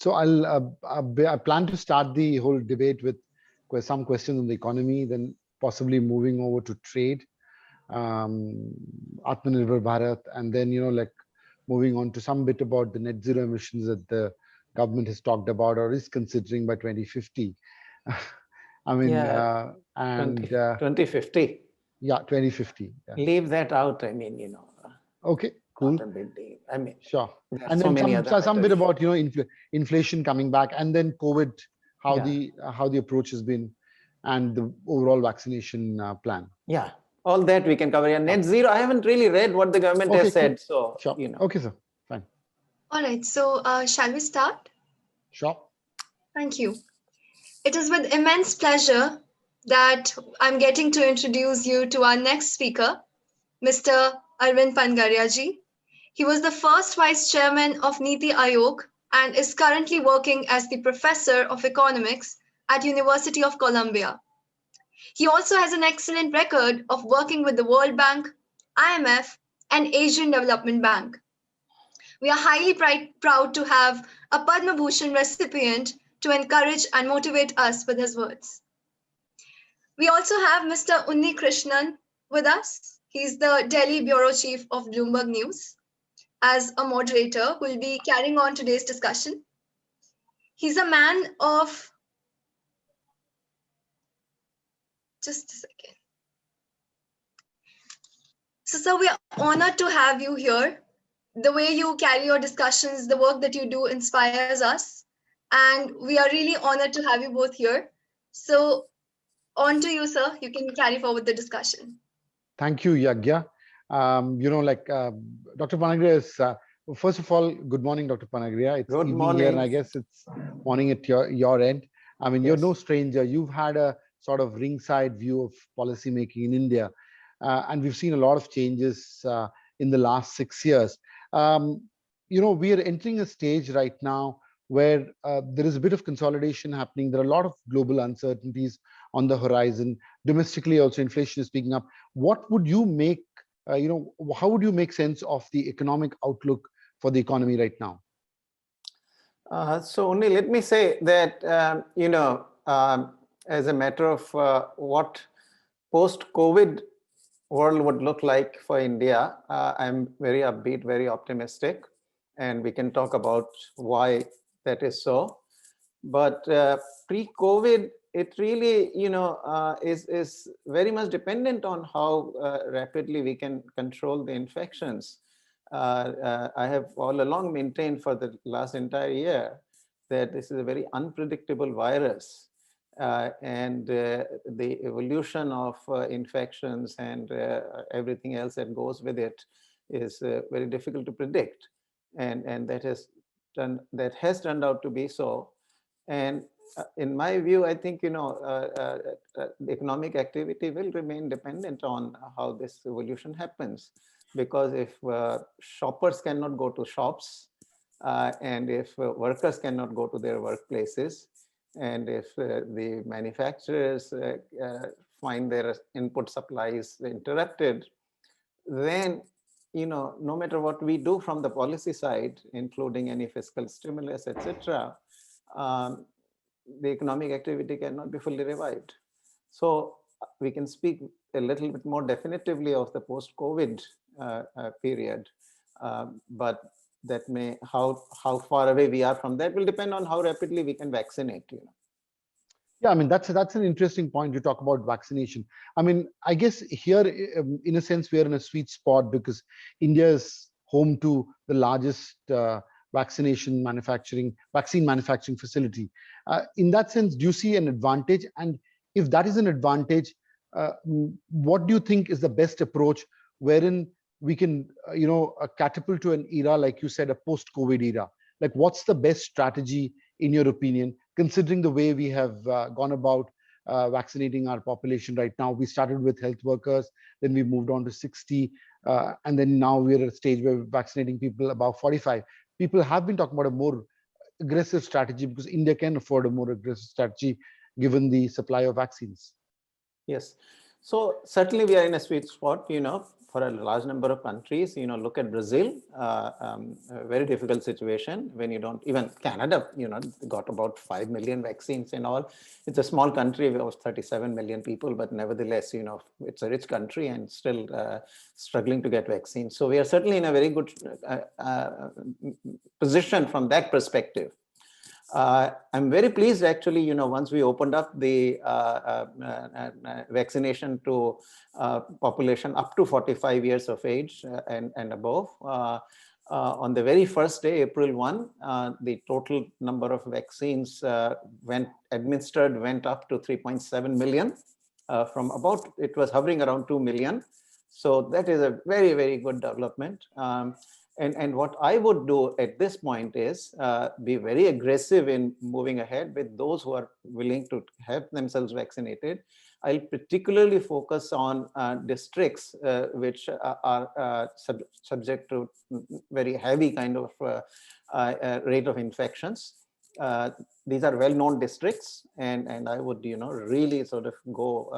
So I plan to start the whole debate with some questions on the economy, then possibly moving over to trade, Atmanirbhar Bharat, and then like moving on to some bit about the net zero emissions that the government has talked about or is considering by 2050. I mean, Yeah, and 2050. Yeah, 2050. Yeah. Leave that out. I mean, Okay, cool. not a big deal. I mean, Sure. there are And so then many other some bit matters. about inflation coming back, and then COVID, how Yeah. the approach has been, and the overall vaccination plan. Yeah, all that we can cover. Yeah, net zero. I haven't really read what the government Okay, has said, cool. so Sure. Okay, sir. Fine. All right. So shall we start? Sure. Thank you. It is with immense pleasure that I'm getting to introduce you to our next speaker, Mr. Arvind Pangaria-ji. He was the first vice chairman of Niti Aayog and is currently working as the professor of economics at University of Columbia. He also has an excellent record of working with the World Bank, IMF, and Asian Development Bank. We are highly proud to have a Padma Bhushan recipient to encourage and motivate us with his words. We also have Mr. Unni Krishnan with us. He's the Delhi Bureau Chief of Bloomberg News as a moderator who will be carrying on today's discussion. He's a man of, just a second. So, sir, we are honored to have you here. The way you carry your discussions, the work that you do inspires us. And we are really honored to have you both here. So on to you, sir. You can carry forward the discussion. Thank you, Yagya. Dr. Panagria is, first of all, good morning, Dr. Panagria. It's good evening morning here, and I guess it's morning at your end. I mean, you're no stranger. You've had a sort of ringside view of policy making in India. And we've seen a lot of changes in the last 6 years. We are entering a stage right now where there is a bit of consolidation happening. There are a lot of global uncertainties on the horizon. Domestically, also, inflation is picking up. What would you make, how would you make sense of the economic outlook for the economy right now? So only let me say that, as a matter of what post-COVID world would look like for India, I'm very upbeat, very optimistic, and we can talk about why that is so. But pre-COVID, it really, is very much dependent on how rapidly we can control the infections. I have all along maintained for the last entire year that this is a very unpredictable virus. And the evolution of infections and everything else that goes with it is very difficult to predict, and that has turned out to be so. And in my view, I think the economic activity will remain dependent on how this evolution happens, because if shoppers cannot go to shops, and if workers cannot go to their workplaces, and if the manufacturers find their input supplies interrupted, then no matter what we do from the policy side, including any fiscal stimulus, etc., the economic activity cannot be fully revived. So we can speak a little bit more definitively of the post-COVID period, but that may how far away we are from that will depend on how rapidly we can vaccinate. Yeah, I mean, that's an interesting point. You talk about vaccination. I mean, I guess here, in a sense, we are in a sweet spot because India is home to the largest vaccine manufacturing facility. In that sense, do you see an advantage? And if that is an advantage, what do you think is the best approach wherein we can, catapult to an era, like you said, a post-COVID era? Like, what's the best strategy, in your opinion, considering the way we have gone about vaccinating our population right now? We started with health workers, then we moved on to 60, and then now we're at a stage where we're vaccinating people above 45. People have been talking about a more aggressive strategy because India can afford a more aggressive strategy given the supply of vaccines. Yes. So certainly we are in a sweet spot, for a large number of countries, look at Brazil, a very difficult situation when you don't, even Canada, got about 5 million vaccines and all. It's a small country of 37 million people, but nevertheless, it's a rich country and still struggling to get vaccines. So we are certainly in a very good position from that perspective. I'm very pleased actually, once we opened up the vaccination to population up to 45 years of age and above. On the very first day, April 1, the total number of vaccines administered went up to 3.7 million from about, it was hovering around 2 million. So that is a very, very good development. And what I would do at this point is be very aggressive in moving ahead with those who are willing to have themselves vaccinated. I'll particularly focus on districts which are subject to very heavy kind of rate of infections. These are well-known districts, and I would, really sort of go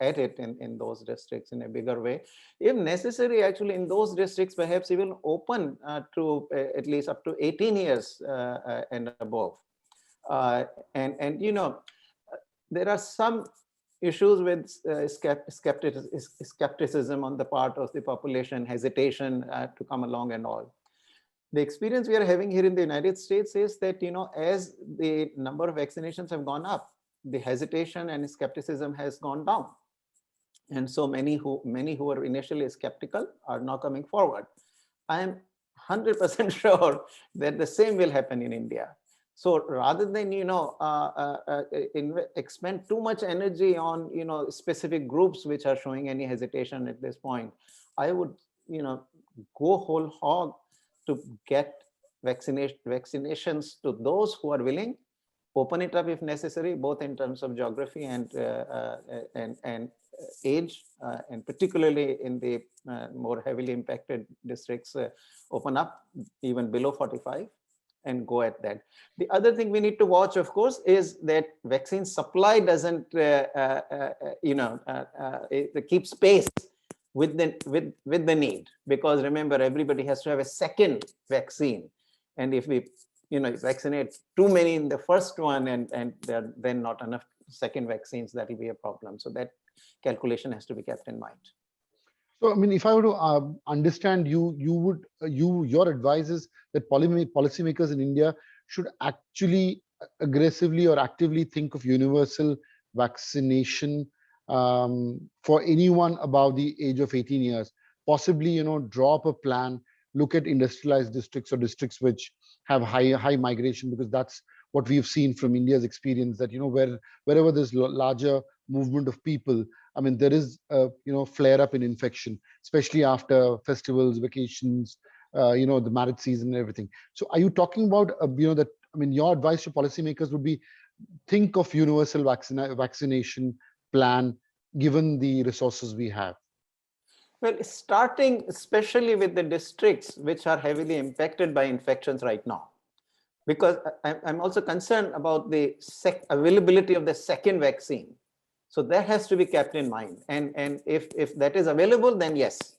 at it in those districts in a bigger way. If necessary, actually, in those districts, perhaps even open to at least up to 18 years and above. And there are some issues with skepticism on the part of the population, hesitation to come along and all. The experience we are having here in the United States is that, as the number of vaccinations have gone up, the hesitation and skepticism has gone down. And so many who were initially skeptical are now coming forward. I am 100% sure that the same will happen in India. So rather than, expend too much energy on, specific groups which are showing any hesitation at this point, I would, go whole hog to get vaccinations to those who are willing, open it up if necessary, both in terms of geography and age, and particularly in the more heavily impacted districts, open up even below 45 and go at that. The other thing we need to watch, of course, is that vaccine supply doesn't, keep pace with the need, because remember, everybody has to have a second vaccine, and if we vaccinate too many in the first one and there are then not enough second vaccines, that will be a problem. So that calculation has to be kept in mind. So I mean, if I were to understand your advice is that policymakers in India should actually aggressively or actively think of universal vaccination for anyone above the age of 18 years, possibly, draw up a plan, look at industrialized districts or districts which have high migration, because that's what we've seen from India's experience, that, wherever there's larger movement of people, I mean, there is a, flare up in infection, especially after festivals, vacations, the marriage season and everything. So are you talking about, that, I mean, your advice to policymakers would be think of universal vaccination plan, given the resources we have? Well, starting especially with the districts which are heavily impacted by infections right now, because I'm also concerned about the availability of the second vaccine. So that has to be kept in mind. And if that is available, then yes.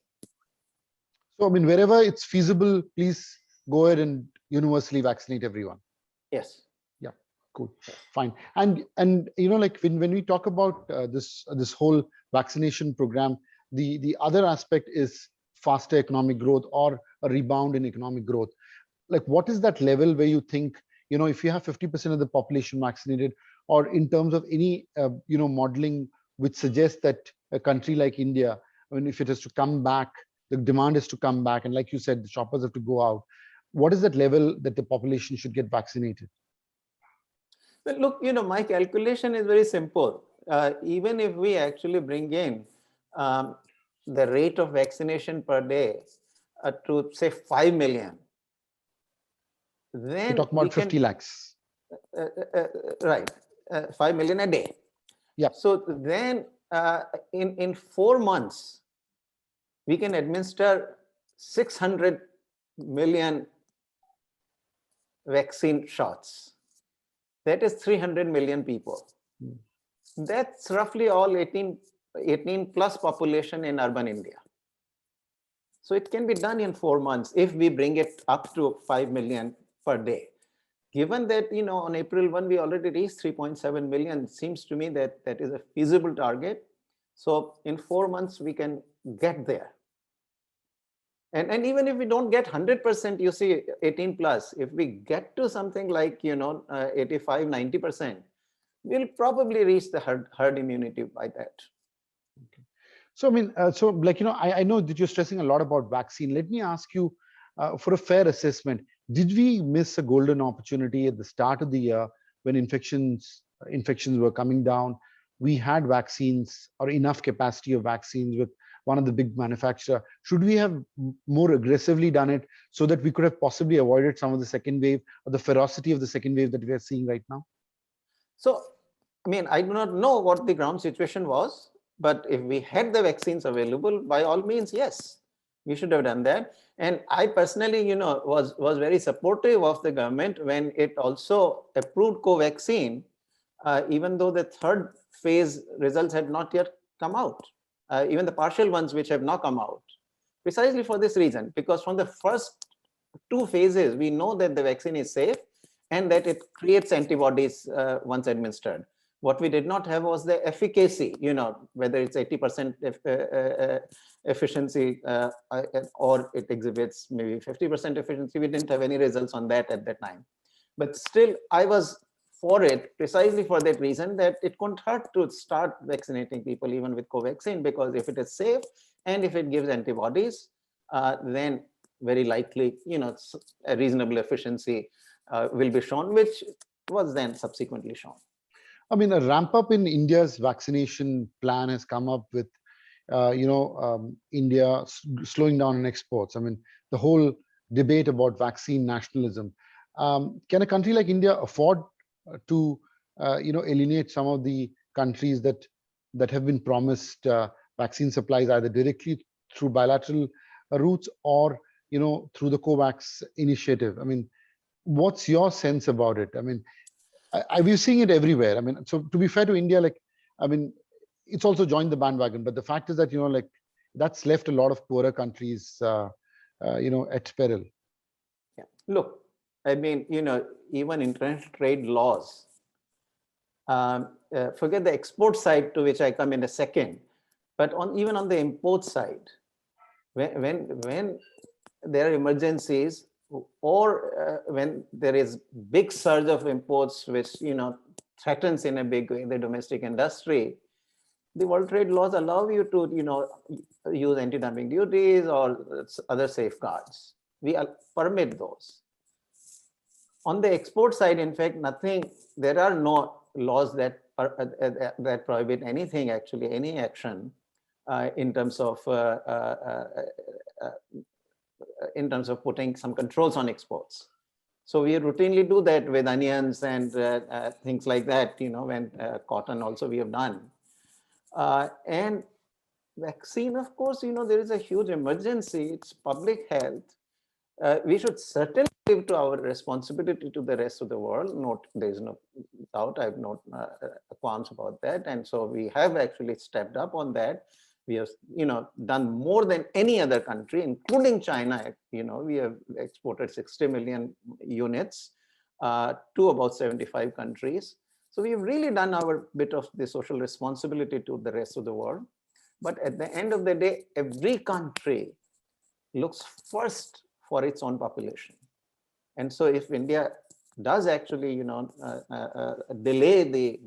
So, I mean, wherever it's feasible, please go ahead and universally vaccinate everyone. Yes. Yeah, cool, fine. And like when we talk about this whole vaccination program, the other aspect is faster economic growth or a rebound in economic growth. Like, what is that level where you think, if you have 50% of the population vaccinated, or in terms of any, modeling which suggests that a country like India, I mean, if it is to come back, the demand is to come back, and like you said, the shoppers have to go out. What is that level that the population should get vaccinated? Well, look, my calculation is very simple. Even if we actually bring in the rate of vaccination per day to say 5 million, then we talk about 50 lakhs. Right, 5 million a day. Yeah. So then in 4 months, we can administer 600 million vaccine shots. That is 300 million people. That's roughly all 18 plus population in urban India. So it can be done in 4 months if we bring it up to 5 million per day. Given that, on April 1, we already reached 3.7 million, it seems to me that that is a feasible target. So in 4 months, we can get there. And even if we don't get 100%, you see 18 plus, if we get to something like, 85, 90%, we'll probably reach the herd immunity by that. Okay. So, I mean, I know that you're stressing a lot about vaccine. Let me ask you for a fair assessment, did we miss a golden opportunity at the start of the year when infections were coming down? We had vaccines or enough capacity of vaccines with one of the big manufacturer. Should we have more aggressively done it so that we could have possibly avoided some of the second wave or the ferocity of the second wave that we are seeing right now? So, I mean, I do not know what the ground situation was, but if we had the vaccines available, by all means, yes, we should have done that. And I personally, was very supportive of the government when it also approved Covaxin, even though the third phase results had not yet come out. Even the partial ones which have not come out, precisely for this reason, because from the first 2 phases, we know that the vaccine is safe and that it creates antibodies once administered. What we did not have was the efficacy, whether it's 80% efficiency or it exhibits maybe 50% efficiency. We didn't have any results on that at that time. But still, I was for it precisely for that reason, that it couldn't hurt to start vaccinating people even with Covaxin, because if it is safe and if it gives antibodies, then very likely, a reasonable efficiency will be shown, which was then subsequently shown. I mean, a ramp up in India's vaccination plan has come up with, India slowing down on exports. I mean, the whole debate about vaccine nationalism. Can a country like India afford to alienate some of the countries that have been promised vaccine supplies either directly through bilateral routes or through the COVAX initiative? I mean, what's your sense about it? I mean, we're seeing it everywhere. I mean, so to be fair to India, it's also joined the bandwagon, but the fact is that that's left a lot of poorer countries at peril. Yeah. Look, I mean, even international trade laws, forget the export side, to which I come in a second, but even on the import side, when there are emergencies or when there is big surge of imports, which threatens in a big way the domestic industry, the World Trade laws allow you to use anti-dumping duties or other safeguards. We permit those. On the export side, in fact, there are no laws that prohibit anything, actually, any action in terms of putting some controls on exports. So we routinely do that with onions and things like that, when cotton also we have done. And vaccine, of course, there is a huge emergency. It's public health. We should certainly live to our responsibility to the rest of the world. There is no doubt. I have no qualms about that. And so we have actually stepped up on that. We have, done more than any other country, including China. We have exported 60 million units to about 75 countries. So we've really done our bit of the social responsibility to the rest of the world. But at the end of the day, every country looks first for its own population. And so if India does actually, delay the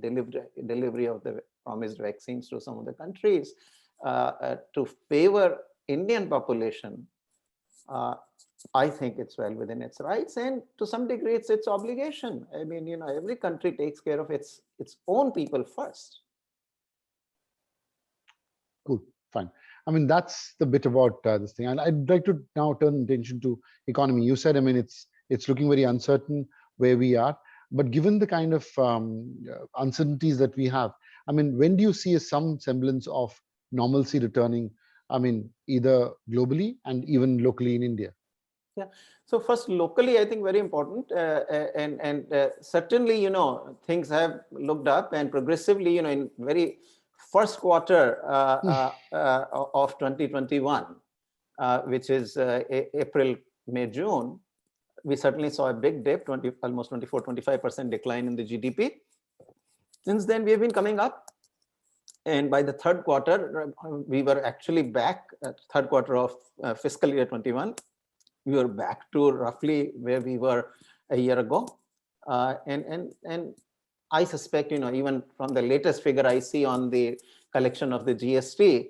delivery of the promised vaccines to some of the countries to favor Indian population, I think it's well within its rights, and to some degree it's its obligation. I mean, every country takes care of its own people first. Cool, fine. I mean, that's the bit about this thing. And I'd like to now turn attention to economy. You said, I mean, it's looking very uncertain where we are, but given the kind of uncertainties that we have, I mean, when do you see some semblance of normalcy returning? I mean, either globally and even locally in India? Yeah. So first, locally, I think very important, and certainly, things have looked up, and progressively, in very first quarter of 2021, which is April, May, June, we certainly saw a big dip, almost 24-25% decline in the GDP. Since then, we have been coming up. And by the third quarter, we were actually back at third quarter of fiscal year 21. We were back to roughly where we were a year ago. And I suspect, even from the latest figure I see on the collection of the GST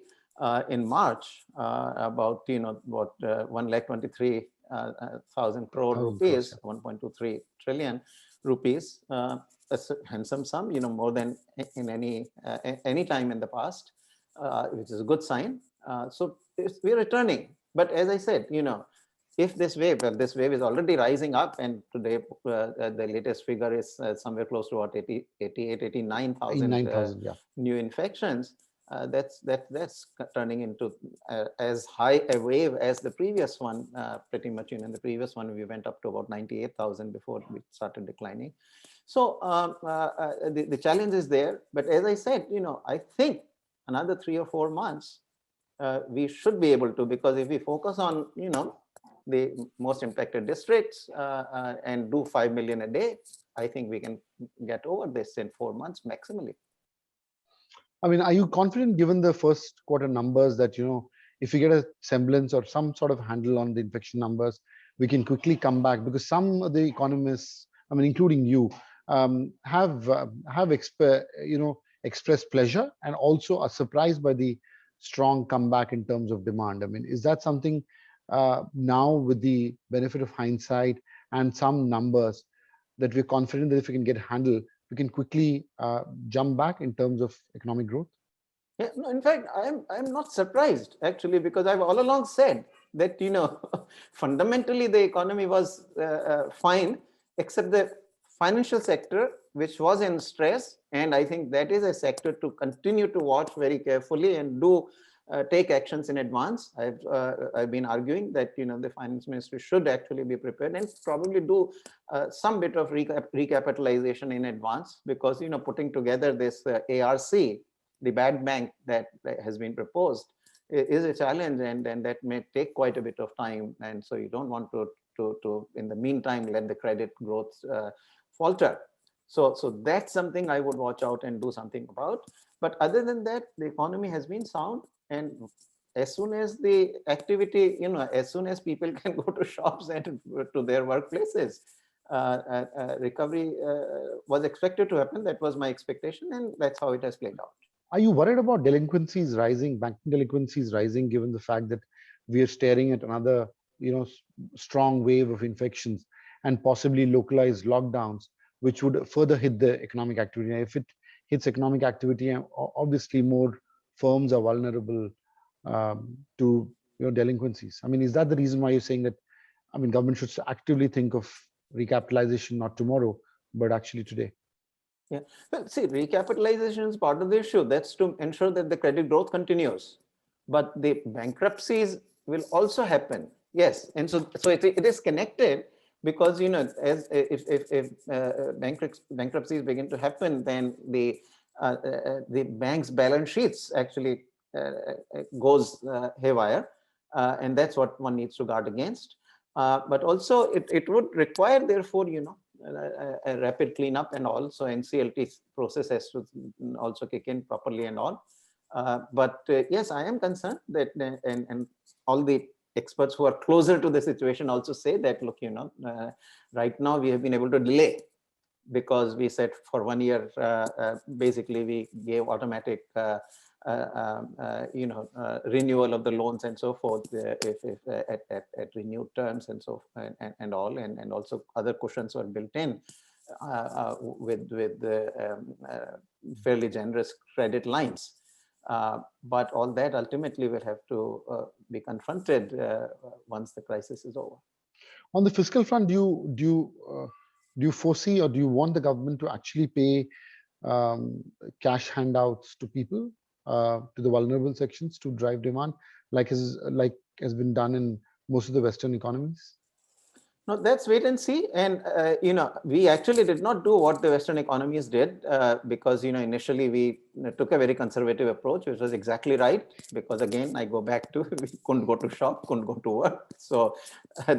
in March, about 1,23,000 crore rupees, 1.23 trillion rupees, a handsome sum, more than in any time in the past, which is a good sign. So we're returning. But as I said, if this wave is already rising up, and today the latest figure is somewhere close to what, 89,000 new infections. That's turning into as high a wave as the previous one. Pretty much, in the previous one we went up to about 98,000 before we started declining. So the challenge is there. But as I said, I think another 3 or 4 months we should be able to, because if we focus on the most impacted districts and do 5 million a day, I think we can get over this in 4 months maximally. I mean, are you confident, given the first quarter numbers, that if we get a semblance or some sort of handle on the infection numbers, we can quickly come back? Because some of the economists, I mean, including you, have expressed pleasure and also are surprised by the strong comeback in terms of demand. I mean, is that something now, with the benefit of hindsight and some numbers, that we're confident that if we can get a handle, we can quickly jump back in terms of economic growth? Yeah, no, in fact, I'm not surprised, actually, because I've all along said that, fundamentally the economy was fine, except the financial sector, which was in stress. And I think that is a sector to continue to watch very carefully and do take actions in advance. I've been arguing that the finance ministry should actually be prepared and probably do some bit of recapitalization in advance, because putting together this ARC, the bad bank that has been proposed, is a challenge, and that may take quite a bit of time. And so you don't want to in the meantime let the credit growth falter. So that's something I would watch out and do something about. But other than that, the economy has been sound. And as soon as the activity, as soon as people can go to shops and to their workplaces, recovery was expected to happen. That was my expectation, and that's how it has played out. Are you worried about delinquencies rising, banking delinquencies rising, given the fact that we are staring at another, strong wave of infections and possibly localized lockdowns, which would further hit the economic activity? If it hits economic activity, obviously more firms are vulnerable to delinquencies. I mean, is that the reason why you're saying that, government should actively think of recapitalization, not tomorrow, but actually today? Yeah, well, see, recapitalization is part of the issue. That's to ensure that the credit growth continues. But the bankruptcies will also happen. Yes, and so it is connected, because as if bankruptcies begin to happen, then the bank's balance sheets actually goes haywire, and that's what one needs to guard against. But also it would require, therefore, a rapid cleanup, and also NCLT process has to also kick in properly and all. But yes, I am concerned that, and all the experts who are closer to the situation also say that, look, right now we have been able to delay, because we said for 1 year, basically we gave automatic renewal of the loans and so forth, if at renewed terms and so and all, and also other cushions were built in with the fairly generous credit lines. But all that ultimately will have to be confronted once the crisis is over. On the fiscal front, do you foresee, or do you want the government to actually pay cash handouts to people, to the vulnerable sections, to drive demand, like has been done in most of the Western economies? No, that's wait and see. And, we actually did not do what the Western economies did because, initially we took a very conservative approach, which was exactly right. Because again, I go back to, we couldn't go to shop, couldn't go to work. So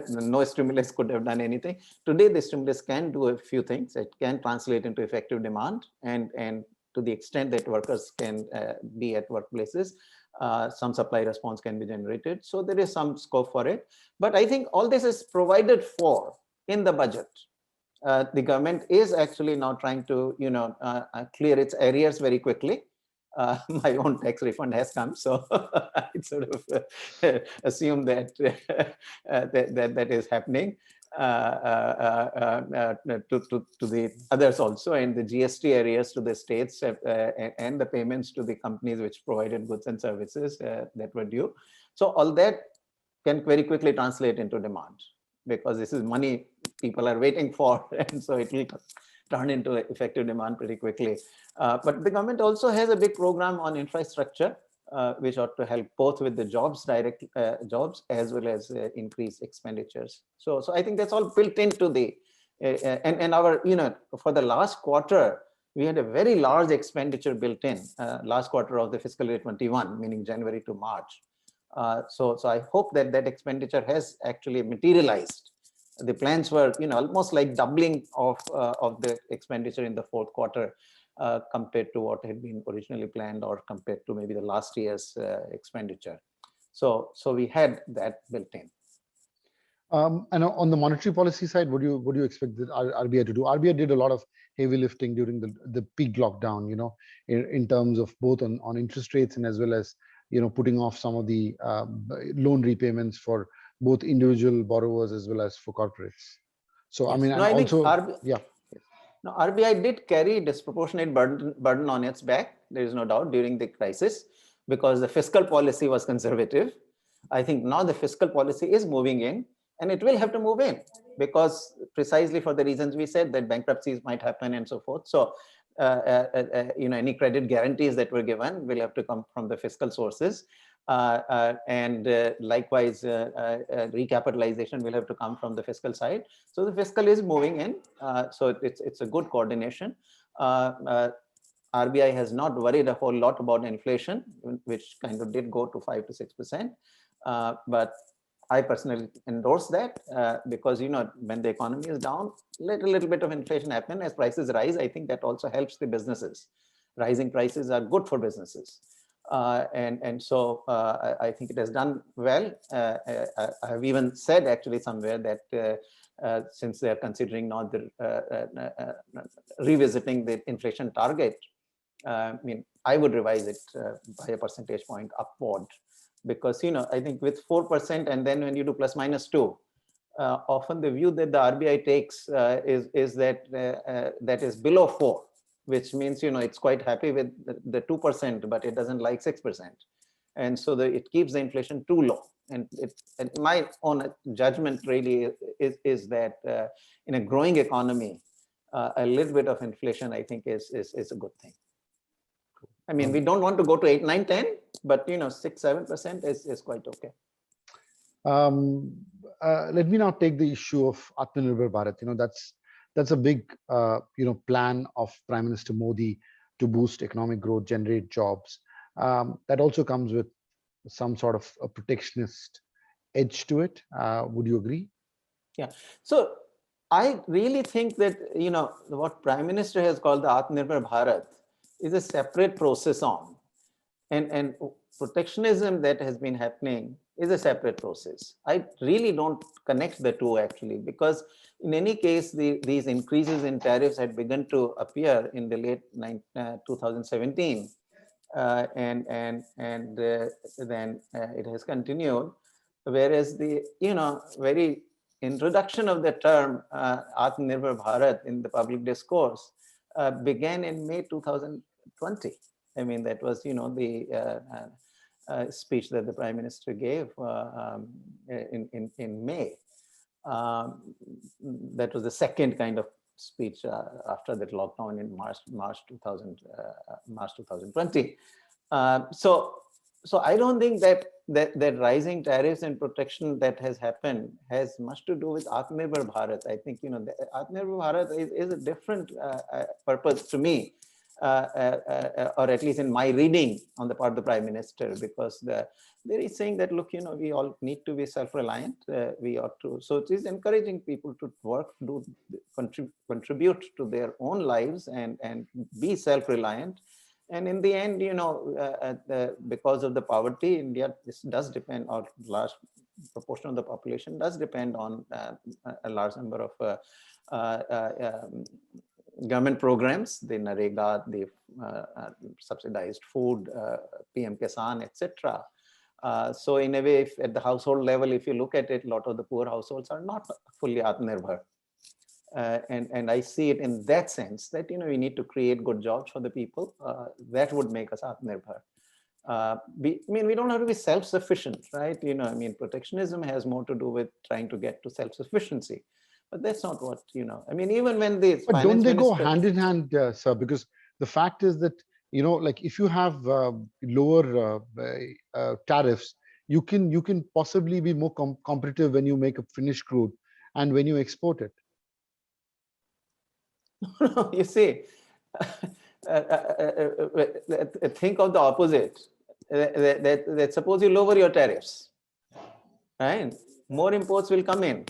no stimulus could have done anything. Today, the stimulus can do a few things. It can translate into effective demand. And to the extent that workers can be at workplaces, some supply response can be generated. So there is some scope for it. But I think all this is provided for in the budget. The government is actually now trying to, clear its arrears very quickly. My own tax refund has come, so I sort of assume that that is happening to the others also, and the GST areas to the states and the payments to the companies which provided goods and services that were due. So all that can very quickly translate into demand, because this is money people are waiting for, and so it will turn into effective demand pretty quickly. But the government also has a big program on infrastructure, which ought to help both with the jobs, direct jobs, as well as increase expenditures. So I think that's all built into the, and our, for the last quarter, we had a very large expenditure built in, last quarter of the fiscal year 21, meaning January to March. So I hope that that expenditure has actually materialized. The plans were, almost like doubling of the expenditure in the fourth quarter compared to what had been originally planned, or compared to maybe the last year's expenditure. So we had that built in. And on the monetary policy side, what do you expect the RBI to do? RBI did a lot of heavy lifting during the peak lockdown, in terms of both on interest rates, and as well as putting off some of the loan repayments for both individual borrowers as well as for corporates. So Yes. I mean, no, and I also, think yeah. No, RBI did carry disproportionate burden on its back. There is no doubt during the crisis, because the fiscal policy was conservative. I think now the fiscal policy is moving in, and it will have to move in, because precisely for the reasons we said, that bankruptcies might happen and so forth. So, any credit guarantees that were given will have to come from the fiscal sources. And likewise, recapitalization will have to come from the fiscal side. So the fiscal is moving in. So it's a good coordination. RBI has not worried a whole lot about inflation, which kind of did go to 5 to 6%. But I personally endorse that because, when the economy is down, little bit of inflation happen. As prices rise, I think that also helps the businesses. Rising prices are good for businesses. And so I think it has done well. I have even said actually somewhere that since they are considering now the revisiting the inflation target, I would revise it by a percentage point upward, because I think with 4%, and then when you do plus minus 2, often the view that the RBI takes is that that is below 4. Which means, it's quite happy with the 2%, but it doesn't like 6%. And so it keeps the inflation too low. And my own judgment really is that in a growing economy, a little bit of inflation, I think, is a good thing. I mean, we don't want to go to 8, 9, 10, but 6, 7% is quite okay. Let me now take the issue of Atmanirbhar Bharat. That's a big, plan of Prime Minister Modi to boost economic growth, generate jobs. That also comes with some sort of a protectionist edge to it. Would you agree? Yeah. So I really think that, what Prime Minister has called the Atmanirbhar Bharat is a separate process on. And protectionism that has been happening is a separate process. I really don't connect the two, actually, because in any case, these increases in tariffs had begun to appear in the late 2017, and then it has continued. Whereas the very introduction of the term Atmanirbhar Bharat in the public discourse began in May 2020. I mean, that was the speech that the Prime Minister gave in May. That was the second kind of speech after that lockdown in March 2020. So so I don't think that rising tariffs and protection that has happened has much to do with Atmanirbhar Bharat. I think, you know, the Atmanirbhar Bharat is a different purpose to me, or at least in my reading on the part of the Prime Minister, because there is saying that, look, you know, we all need to be self-reliant. We ought to. So it is encouraging people to work, contribute to their own lives and be self-reliant. And in the end, you know, because of the poverty, India does depend, or large proportion of the population does depend on a large number of government programs, the NREGA, the subsidized food, PM Kisan, etc. So in a way, if at the household level, if you look at it, a lot of the poor households are not fully Atmanirbhar. And I see it in that sense that, you know, we need to create good jobs for the people. That would make us Atmanirbhar. I mean, we don't have to be self-sufficient, right? You know, I mean, protectionism has more to do with trying to get to self-sufficiency. But that's not what, you know, I mean, even when the But don't they go hand in hand, sir? Because the fact is that, you know, like if you have lower tariffs, you can possibly be more competitive when you make a finished crude and when you export it. You see, think of the opposite. That suppose you lower your tariffs, right? More imports will come in,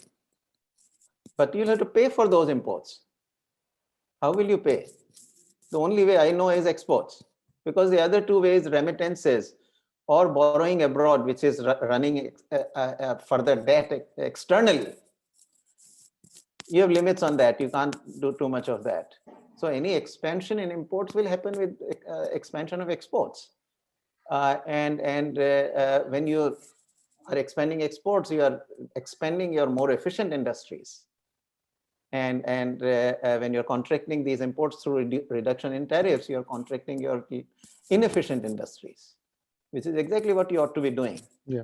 but you'll have to pay for those imports. How will you pay? The only way I know is exports, because the other two ways, remittances or borrowing abroad, which is running further debt externally, you have limits on that. You can't do too much of that. So any expansion in imports will happen with expansion of exports. And when you are expanding exports, you are expanding your more efficient industries. And when you're contracting these imports through reduction in tariffs, you're contracting your inefficient industries, which is exactly what you ought to be doing. Yeah.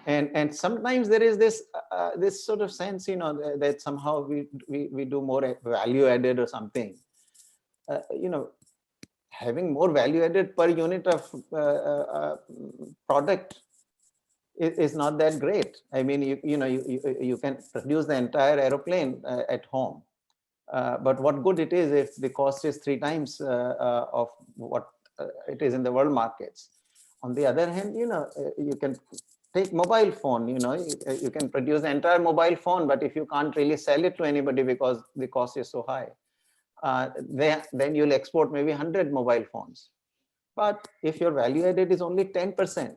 And sometimes there is this this sort of sense, you know, that somehow we do more value added or something. You know, having more value added per unit of product is not that great. I mean, you can produce the entire aeroplane at home, but what good it is if the cost is 3 times of what it is in the world markets. On the other hand, you know, you can take mobile phone, you know, you can produce the entire mobile phone, but if you can't really sell it to anybody because the cost is so high, then you'll export maybe 100 mobile phones. But if your value added is only 10%,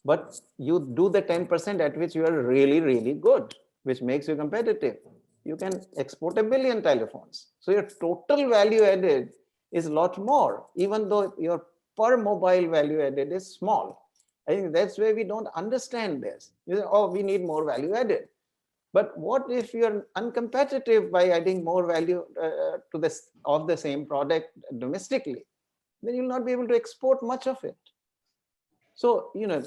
but you do the 10% at which you are really, really good, which makes you competitive, you can export 1 billion telephones. So your total value added is a lot more, even though your per mobile value added is small. I think that's where we don't understand this. You say, oh, we need more value added. But what if you're uncompetitive by adding more value to this of the same product domestically? Then you'll not be able to export much of it. So, you know,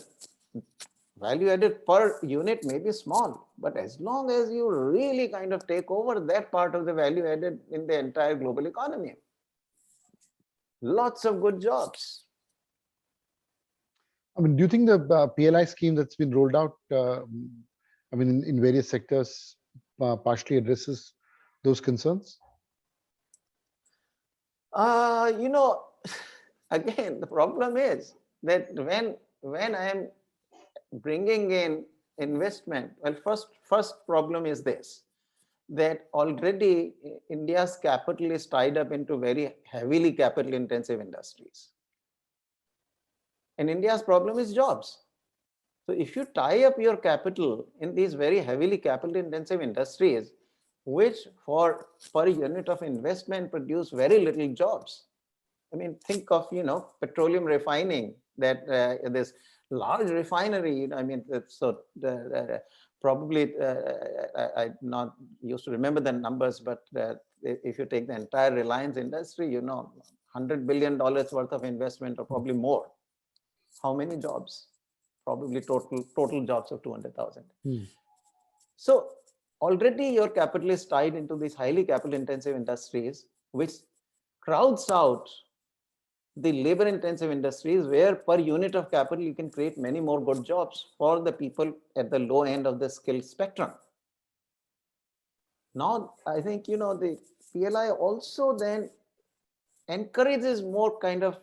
value added per unit may be small, but as long as you really kind of take over that part of the value added in the entire global economy, lots of good jobs. I mean, do you think the PLI scheme that's been rolled out, I mean, in various sectors, partially addresses those concerns? You know, again, the problem is that when I am bringing in investment, well, first problem is this, that already India's capital is tied up into very heavily capital intensive industries. And India's problem is jobs. So if you tie up your capital in these very heavily capital intensive industries, which for per unit of investment produce very little jobs. I mean, think of, you know, petroleum refining, that this large refinery, I mean, so probably, I'm not used to remember the numbers, but if you take the entire Reliance industry, you know, $100 billion worth of investment or probably more. How many jobs? Probably total jobs of 200,000. So already your capital is tied into these highly capital intensive industries, which crowds out the labor intensive industries where per unit of capital you can create many more good jobs for the people at the low end of the skill spectrum. Now, I think, the PLI also then encourages more kind of,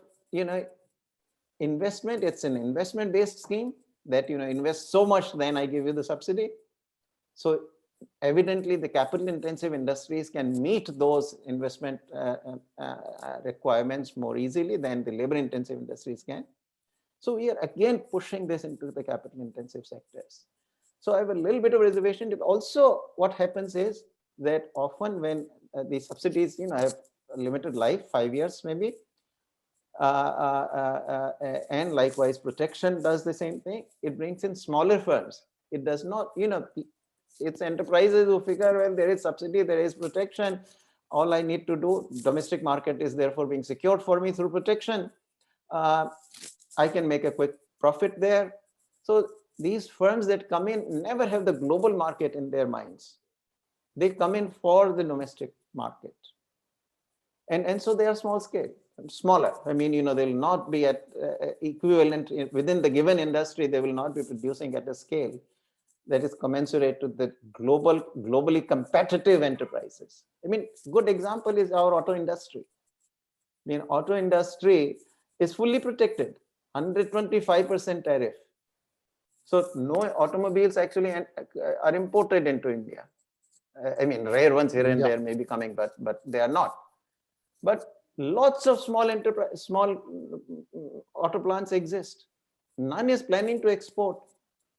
investment. It's an investment based scheme that, invest so much, then I give you the subsidy. So evidently the capital intensive industries can meet those investment requirements more easily than the labor intensive industries can. So we are again pushing this into the capital intensive sectors. So I have a little bit of reservation. Also, what happens is that often when the subsidies, have a limited life, 5 years maybe, and likewise protection does the same thing. It brings in smaller firms. It does not, it's enterprises who figure, well, there is subsidy, there is protection. All I need to do, domestic market is therefore being secured for me through protection. I can make a quick profit there. So these firms that come in never have the global market in their minds. They come in for the domestic market. And so they are small scale, smaller. I mean, they will not be at equivalent within the given industry. They will not be producing at a scale that is commensurate to the globally competitive enterprises. I mean, good example is our auto industry. I mean, auto industry is fully protected, 125% tariff. So no automobiles actually are imported into India. I mean, rare ones here and there may be coming, but they are not. But lots of small auto plants exist. None is planning to export.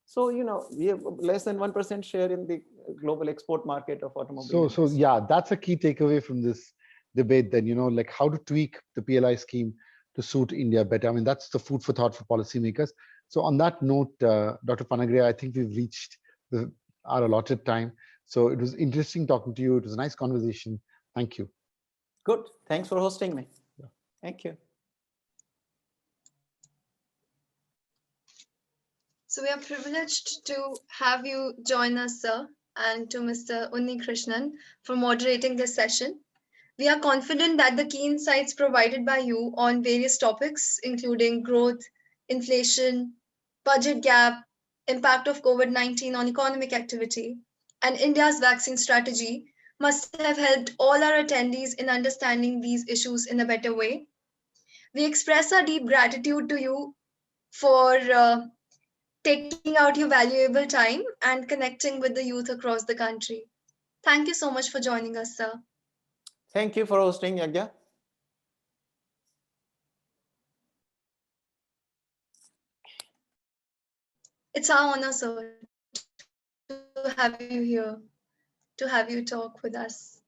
So, we have less than 1% share in the global export market of automobiles. So yeah, that's a key takeaway from this debate then, like how to tweak the PLI scheme to suit India better. I mean, that's the food for thought for policymakers. So on that note, Dr. Panagarya, I think we've reached our allotted time. So it was interesting talking to you. It was a nice conversation. Thank you. Good. Thanks for hosting me. Yeah. Thank you. So we are privileged to have you join us, sir, and to Mr. Unni Krishnan for moderating this session. We are confident that the key insights provided by you on various topics, including growth, inflation, budget gap, impact of COVID-19 on economic activity, and India's vaccine strategy, must have helped all our attendees in understanding these issues in a better way. We express our deep gratitude to you for taking out your valuable time and connecting with the youth across the country. Thank you so much for joining us, sir. Thank you for hosting, Yagya. It's our honor, sir, to have you here, to have you talk with us.